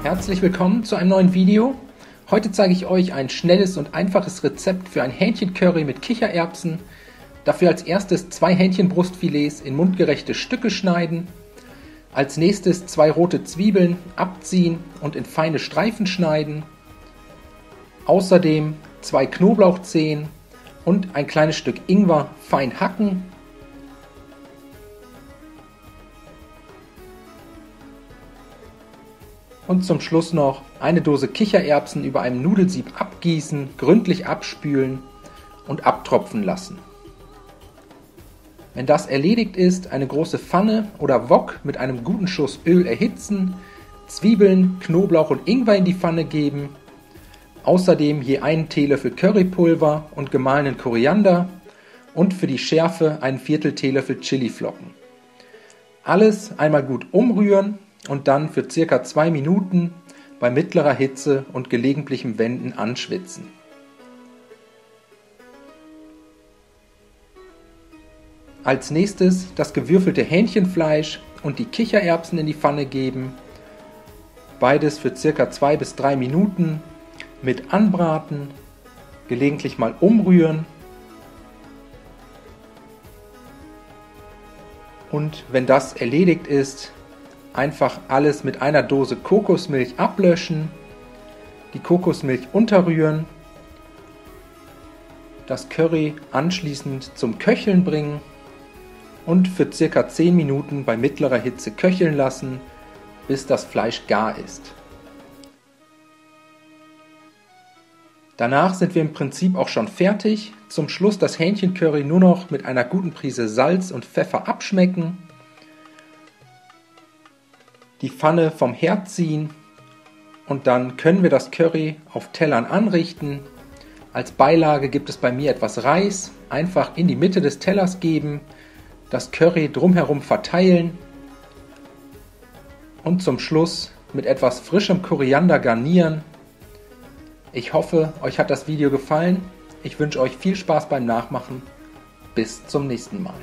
Herzlich willkommen zu einem neuen Video. Heute zeige ich euch ein schnelles und einfaches Rezept für ein Hähnchencurry mit Kichererbsen. Dafür als erstes 2 Hähnchenbrustfilets in mundgerechte Stücke schneiden. Als nächstes 2 rote Zwiebeln abziehen und in feine Streifen schneiden. Außerdem 2 Knoblauchzehen und ein kleines Stück Ingwer fein hacken. Und zum Schluss noch eine Dose Kichererbsen über einem Nudelsieb abgießen, gründlich abspülen und abtropfen lassen. Wenn das erledigt ist, eine große Pfanne oder Wok mit einem guten Schuss Öl erhitzen, Zwiebeln, Knoblauch und Ingwer in die Pfanne geben, außerdem je einen Teelöffel Currypulver und gemahlenen Koriander und für die Schärfe einen Viertel Teelöffel Chiliflocken. Alles einmal gut umrühren und dann für ca. 2 Minuten bei mittlerer Hitze und gelegentlichem Wenden anschwitzen. Als nächstes das gewürfelte Hähnchenfleisch und die Kichererbsen in die Pfanne geben. Beides für ca. 2 bis 3 Minuten mit anbraten, gelegentlich mal umrühren. Und wenn das erledigt ist, einfach alles mit einer Dose Kokosmilch ablöschen, die Kokosmilch unterrühren, das Curry anschließend zum Köcheln bringen und für ca. 10 Minuten bei mittlerer Hitze köcheln lassen, bis das Fleisch gar ist. Danach sind wir im Prinzip auch schon fertig. Zum Schluss das Hähnchencurry nur noch mit einer guten Prise Salz und Pfeffer abschmecken. Die Pfanne vom Herd ziehen und dann können wir das Curry auf Tellern anrichten. Als Beilage gibt es bei mir etwas Reis, einfach in die Mitte des Tellers geben, das Curry drumherum verteilen und zum Schluss mit etwas frischem Koriander garnieren. Ich hoffe, euch hat das Video gefallen. Ich wünsche euch viel Spaß beim Nachmachen. Bis zum nächsten Mal.